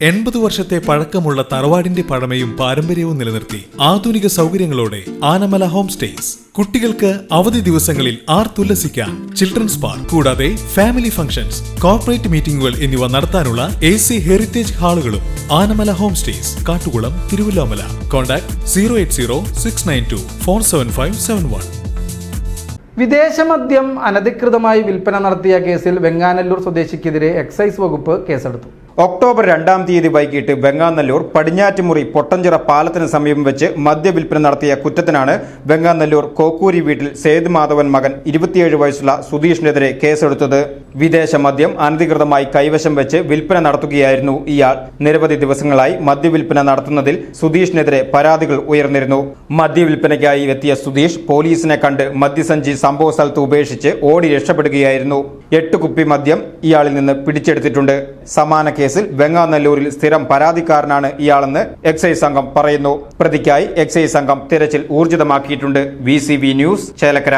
80 വർഷത്തെ പഴക്കമുള്ള തറവാടിന്റെ പഴമയും പാരമ്പര്യവും നിലനിർത്തി ആധുനിക സൗകര്യങ്ങളോടെ ആനമല ഹോം സ്റ്റേസ്. കുട്ടികൾക്ക് അവധി ദിവസങ്ങളിൽ ആർത്തുല്ലസിക്കാൻ ചിൽഡ്രൻസ് പാർക്ക്, കൂടാതെ ഫാമിലി ഫംഗ്ഷൻസ്, കോർപ്പറേറ്റ് മീറ്റിംഗുകൾ എന്നിവ നടത്താനുള്ള AC ഹെറിറ്റേജ് ഹാളുകളും. Anamala home stays, Kattukulam, Thiruvallomala. Contact 08069247571. വിദേശ മദ്യം അനധികൃതമായി വിൽപ്പന നടത്തിയ കേസിൽ വെങ്ങാനല്ലൂർ സ്വദേശിക്കെതിരെ എക്സൈസ് വകുപ്പ് കേസെടുത്തു. ഒക്ടോബർ 2-ാം തീയതി വൈകിട്ട് വെങ്ങാനല്ലൂർ പടിഞ്ഞാറ്റുമുറി പൊട്ടഞ്ചിറ പാലത്തിന് സമീപം വെച്ച് മദ്യവിൽപ്പന നടത്തിയ കുറ്റത്തിനാണ് വെങ്ങാനല്ലൂർ കോക്കൂരി വീട്ടിൽ സേത് മാധവൻ മകൻ 27 വയസ്സുള്ള സുധീഷിനെതിരെ കേസെടുത്തത്. വിദേശ മദ്യം അനധികൃതമായി കൈവശം വെച്ച് വിൽപ്പന നടത്തുകയായിരുന്നു ഇയാൾ. നിരവധി ദിവസങ്ങളായി മദ്യവിൽപ്പന നടത്തുന്നതിൽ സുധീഷിനെതിരെ പരാതികൾ ഉയർന്നിരുന്നു. മദ്യവിൽപ്പനയ്ക്കായി എത്തിയ സുധീഷ് പോലീസിനെ കണ്ട് മദ്യസഞ്ചി സംഭവ സ്ഥലത്ത് ഉപേക്ഷിച്ച് ഓടി രക്ഷപ്പെടുകയായിരുന്നു. 8 കുപ്പി മദ്യം ഇയാളിൽ നിന്ന് പിടിച്ചെടുത്തിട്ടുണ്ട്. സമാന കേസിൽ വെങ്ങാനല്ലൂരിൽ സ്ഥിരം പരാതിക്കാരനാണ് ഇയാളെന്ന് എക്സൈസ് സംഘം പറയുന്നു. പ്രതിക്കായി എക്സൈസ് സംഘം തിരച്ചിൽ ഊർജിതമാക്കിയിട്ടുണ്ട്. VCV news, Chelakkara.